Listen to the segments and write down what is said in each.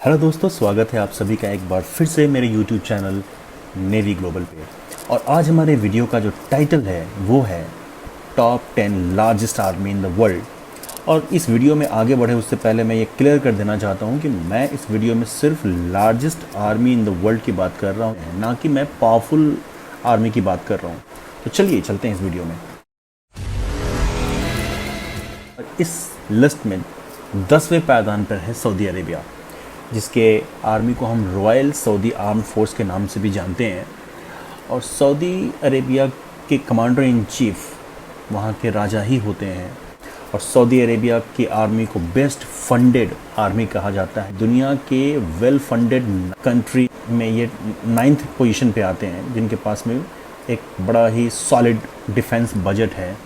Hello दोस्तों, स्वागत है आप सभी का एक बार फिर से मेरे YouTube चैनल नेवी ग्लोबल पे। और आज हमारे वीडियो का जो टाइटल है वो है top 10 largest army in the world. और इस वीडियो में आगे बढ़े उससे पहले मैं ये क्लियर कर देना चाहता हूँ कि मैं इस वीडियो में सिर्फ largest army in the world की बात कर रहा हूँ, ना कि मैं पावरफुल आर्मी की बात कर रहा हूँ। तो चलिए चलते हैं इस वीडियो में। इस लिस्ट में 10वें पायदान पर है सऊदी अरेबिया, जिसके आर्मी को हम रॉयल सऊदी आर्म फोर्स के नाम से भी जानते हैं। और सऊदी अरेबिया के कमांडर इन चीफ वहाँ के राजा ही होते हैं। और सऊदी अरेबिया की आर्मी को बेस्ट फंडेड आर्मी कहा जाता है। दुनिया के वेल फंडेड कंट्री में ये 9th पोजीशन पे आते हैं, जिनके पास में एक बड़ा ही सॉलिड डिफेंस बजट है।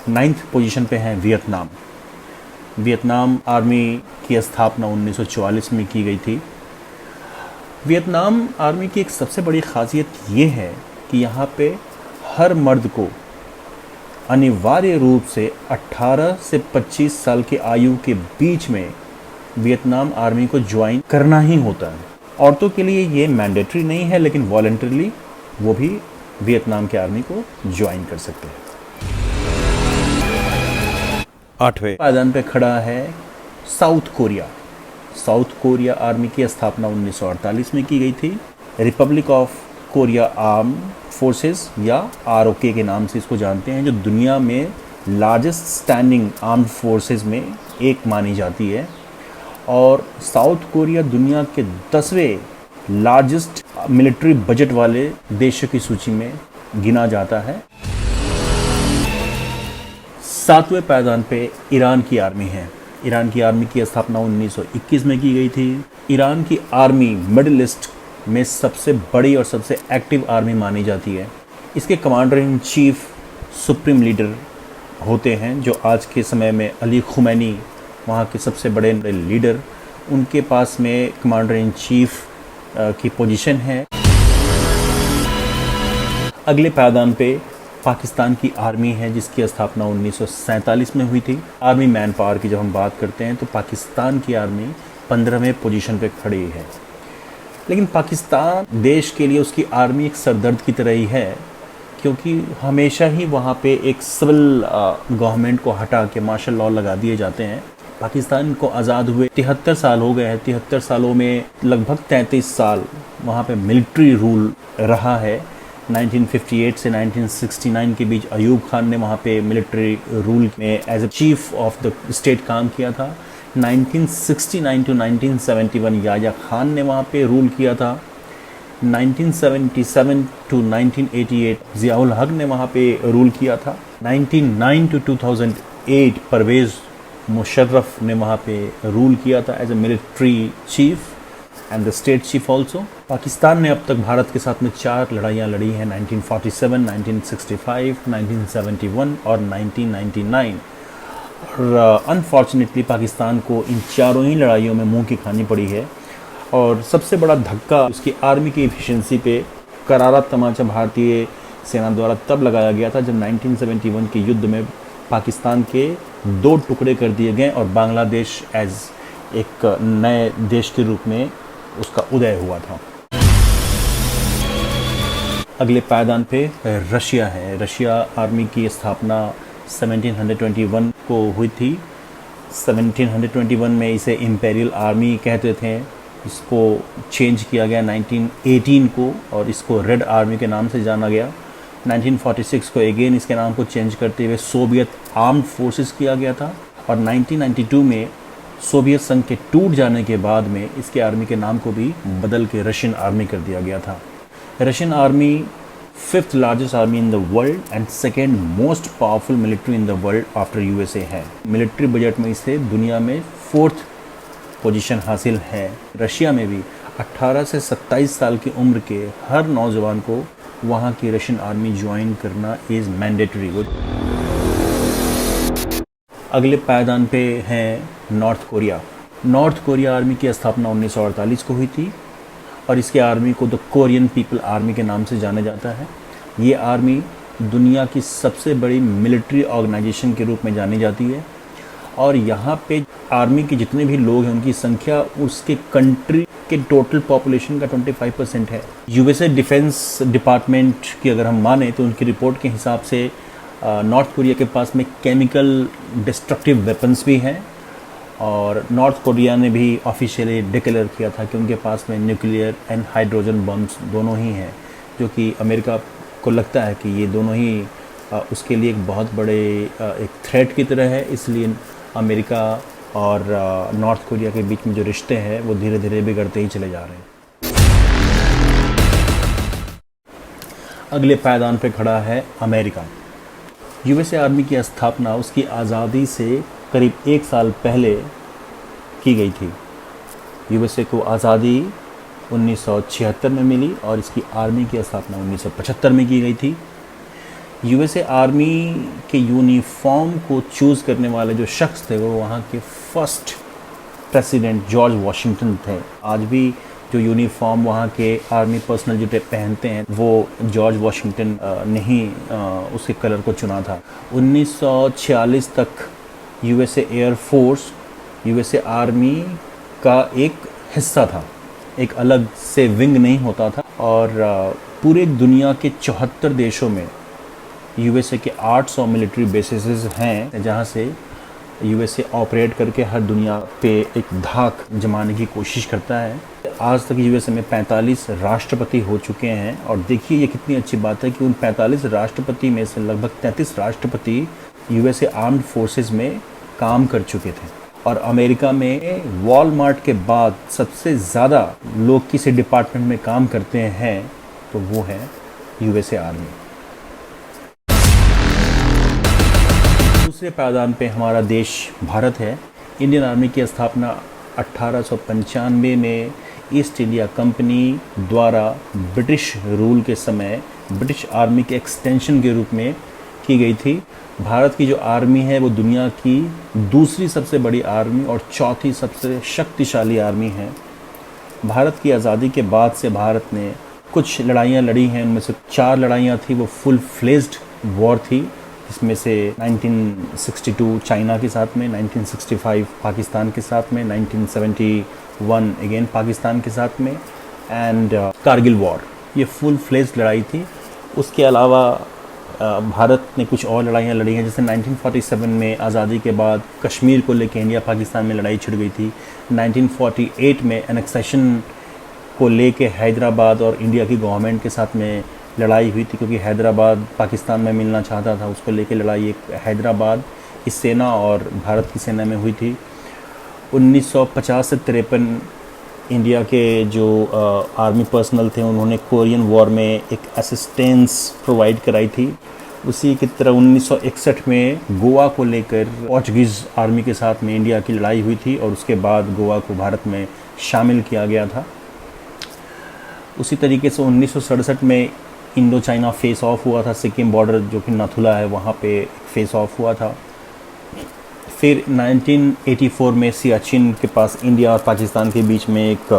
9th पोजीशन पे है वियतनाम। वियतनाम आर्मी की स्थापना 1944 में की गई थी। वियतनाम आर्मी की एक सबसे बड़ी खासियत ये है कि यहाँ पे हर मर्द को अनिवार्य रूप से 18 से 25 साल की आयु के बीच में वियतनाम आर्मी को ज्वाइन करना ही होता है। औरतों के लिए ये मैंडेटरी नहीं है, लेकिन वॉलंटरली वो भी वियतनाम के आर्मी को ज्वाइन कर सकते हैं। 8वें पायदान पे खड़ा है south Korea. South Korea army की स्थापना 1948 में की गई थी। Republic of Korea arm forces या आरओके के नाम से इसको जानते हैं, जो दुनिया में लार्जेस्ट स्टैंडिंग आर्म्ड फोर्सेस में एक मानी जाती है। और साउथ कोरिया दुनिया के 10वें लार्जेस्ट मिलिट्री बजट वाले देशों की सूची में गिना जाता है। 7वें पायदान पे ईरान की आर्मी है। ईरान की आर्मी की स्थापना 1921 में की गई थी। ईरान की आर्मी मिडिल ईस्ट में सबसे बड़ी और सबसे एक्टिव आर्मी मानी जाती है। इसके commander in chief supreme leader होते हैं, जो आज के समय में अली खुमैनी वहाँ के सबसे बड़े लीडर, उनके पास में कमांडर इन चीफ की पोजीशन है। अगले पायदान पे पाकिस्तान की आर्मी है, जिसकी स्थापना 1947 में हुई थी। आर्मी मैन पावर की जब हम बात करते हैं तो पाकिस्तान की आर्मी 15वें पोजीशन पे खड़ी है। लेकिन पाकिस्तान देश के लिए उसकी आर्मी एक सरदर्द की तरह ही है, क्योंकि हमेशा ही वहाँ पे एक सिविल गवर्नमेंट को हटा के मार्शल लॉ लगा दिए जाते हैं। पाकिस्तान को आज़ाद हुए 73 साल हो गए हैं। 73 सालों में लगभग 33 साल वहाँ पे मिलिट्री रूल रहा है। 1958 से 1969 के बीच अयूब खान ने वहाँ पे मिलिट्री रूल में as a chief of the state काम किया था। 1969 टू 1971 याह्या खान ने वहाँ पे रूल किया था। 1977 टू 1988 ज़ियाउल हक ने वहाँ पे रूल किया था। 1999 टू 2008 परवेज़ मुशर्रफ ने वहाँ पे रूल किया था as a military chief and the state chief also. Pakistan ने अब तक भारत के साथ में 4 लड़ाइयाँ लड़ी हैं, 1947, 1965, 1971 और 1999। और अनफॉर्चुनेटली पाकिस्तान को इन चारों ही लड़ाइयों में मुंह की खानी पड़ी है। और सबसे बड़ा धक्का उसकी आर्मी की एफिशिएंसी पे करारा तमाचा भारतीय सेना द्वारा तब लगाया गया था, जब 1971 के युद्ध में पाकिस्तान के 2 टुकड़े कर दिए गए और बांग्लादेश एज एक नए देश के रूप में उसका उदय हुआ था। अगले पायदान पे रशिया है। रशिया आर्मी की स्थापना 1721 को हुई थी। 1721 में इसे इम्पेरियल आर्मी कहते थे। इसको चेंज किया गया 1918 को और इसको रेड आर्मी के नाम से जाना गया। 1946 को अगेन इसके नाम को चेंज करते हुए सोवियत आर्म्ड फोर्सेस किया गया था। और 1992 में सोवियत संघ के टूट जाने के बाद में इसके आर्मी के नाम को भी बदल के रशियन आर्मी कर दिया गया था। Russian army 5th largest army in the world and 2nd most powerful military in the world after USA है। मिलिट्री बजट में इसे दुनिया में 4th पोजीशन हासिल है। रशिया में भी 18 से 27 साल की उम्र के हर नौजवान को वहाँ की रशियन आर्मी ज्वाइन करना इज़ मैंडेटरी। अगले पायदान पे है north Korea. North Korea army की स्थापना 1948 को हुई थी और इसके आर्मी को द कोरियन पीपल आर्मी के नाम से जाना जाता है। ये आर्मी दुनिया की सबसे बड़ी मिलिट्री ऑर्गेनाइजेशन के रूप में जानी जाती है और यहाँ पे आर्मी के जितने भी लोग हैं उनकी संख्या उसके कंट्री के टोटल पॉपुलेशन का 25% है। यूएसए डिफेंस डिपार्टमेंट की अगर हम माने तो उनकी रिपोर्ट के हिसाब से नॉर्थ कोरिया के पास में केमिकल डिस्ट्रक्टिव वेपन्स भी हैं, और नॉर्थ कोरिया ने भी ऑफिशियली डिक्लेयर किया था कि उनके पास में न्यूक्लियर एंड हाइड्रोजन बम्स दोनों ही हैं, जो कि अमेरिका को लगता है कि ये दोनों ही उसके लिए एक बहुत बड़े एक थ्रेट की तरह है। इसलिए अमेरिका और नॉर्थ कोरिया के बीच में जो रिश्ते हैं वो धीरे धीरे बिगड़ते ही चले जा रहे हैं। अगले पायदान पे खड़ा है अमेरिका। यूएसए आर्मी की स्थापना उसकी आज़ादी से करीब 1 साल पहले की गई थी। यूएसए को आज़ादी 1976 में मिली और इसकी आर्मी की स्थापना 1975 में की गई थी। यूएसए आर्मी के यूनिफॉर्म को चूज़ करने वाले जो शख्स थे वो वहाँ के फर्स्ट प्रेसिडेंट जॉर्ज वॉशिंगटन थे। आज भी जो यूनिफॉर्म वहाँ के आर्मी पर्सनल जो पहनते हैं वो जॉर्ज वॉशिंगटन ने ही उसके कलर को चुना था। 1946 तक USA air force USA army का एक हिस्सा था, एक अलग से विंग नहीं होता था, और पूरे दुनिया के 74 देशों में यूएसए के 800 मिलिट्री बेसिस हैं जहां से यूएसए ऑपरेट करके हर दुनिया पे एक धाक जमाने की कोशिश करता है। आज तक यूएसए में 45 राष्ट्रपति हो चुके हैं, और देखिए ये कितनी अच्छी बात है कि उन 45 राष्ट्रपति में से लगभग 33 राष्ट्रपति यूएसए आर्म्ड फोर्सेस में काम कर चुके थे। और अमेरिका में वॉलमार्ट के बाद सबसे ज़्यादा लोग किसी डिपार्टमेंट में काम करते हैं तो वो है यूएसए आर्मी। दूसरे पायदान पे हमारा देश भारत है। इंडियन आर्मी की स्थापना 1895 में ईस्ट इंडिया कंपनी द्वारा ब्रिटिश रूल के समय ब्रिटिश आर्मी के एक्सटेंशन के रूप में की गई थी। भारत की जो आर्मी है वो दुनिया की दूसरी सबसे बड़ी आर्मी और चौथी सबसे शक्तिशाली आर्मी है। भारत की आज़ादी के बाद से भारत ने कुछ लड़ाइयाँ लड़ी हैं, उनमें से 4 लड़ाइयाँ थी वो फुल फ्लेज्ड वॉर थी, जिसमें से 1962 चाइना के साथ में, 1965 पाकिस्तान के साथ में, 1971 अगेन पाकिस्तान के साथ में, एंड कारगिल वॉर। ये फुल फ्लेज्ड लड़ाई थी। उसके अलावा भारत ने कुछ और लड़ाइयाँ लड़ी हैं, जैसे 1947 में आज़ादी के बाद कश्मीर को लेकर इंडिया पाकिस्तान में लड़ाई छिड़ गई थी। 1948 में एनेक्सेशन को लेके हैदराबाद और इंडिया की गवर्नमेंट के साथ में लड़ाई हुई थी, क्योंकि हैदराबाद पाकिस्तान में मिलना चाहता था। उसको लेके लड़ाई एक हैदराबाद की सेना और भारत की सेना में हुई थी। 1950 से 53 इंडिया के जो आर्मी पर्सनल थे उन्होंने कोरियन वॉर में एक असिस्टेंस प्रोवाइड कराई थी। उसी की तरह 1961 में गोवा को लेकर पोर्चुगीज़ आर्मी के साथ में इंडिया की लड़ाई हुई थी, और उसके बाद गोवा को भारत में शामिल किया गया था। उसी तरीके से 1967 में इंडो चाइना फेस ऑफ हुआ था। सिक्किम बॉर्डर जो कि नाथुला है वहाँ पे फेस ऑफ हुआ था। फिर 1984 में सियाचिन के पास इंडिया और पाकिस्तान के बीच में एक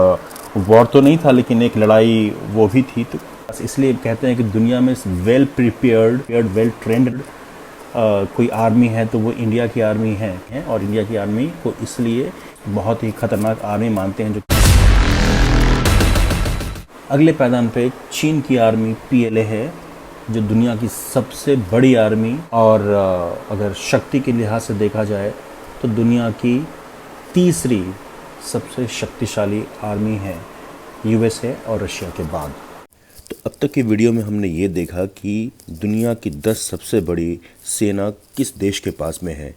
वॉर तो नहीं था, लेकिन एक लड़ाई वो भी थी। तो इसलिए कहते हैं कि दुनिया में वेल प्रिपेयर्ड वेल ट्रेंड कोई आर्मी है तो वो इंडिया की आर्मी है, और इंडिया की आर्मी को इसलिए बहुत ही खतरनाक आर्मी मानते हैं। जो अगले पायदान पे चीन की आर्मी PLA है, जो दुनिया की सबसे बड़ी आर्मी और अगर शक्ति के लिहाज से देखा जाए तो दुनिया की तीसरी सबसे शक्तिशाली आर्मी है USA और रशिया के बाद। तो अब तक की वीडियो में हमने ये देखा कि दुनिया की 10 सबसे बड़ी सेना किस देश के पास में है।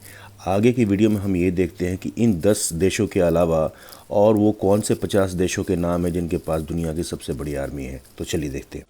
आगे की वीडियो में हम ये देखते हैं कि इन 10 देशों के अलावा और वो कौन से 50 देशों के नाम हैं जिनके पास दुनिया की सबसे बड़ी आर्मी है। तो चलिए देखते हैं।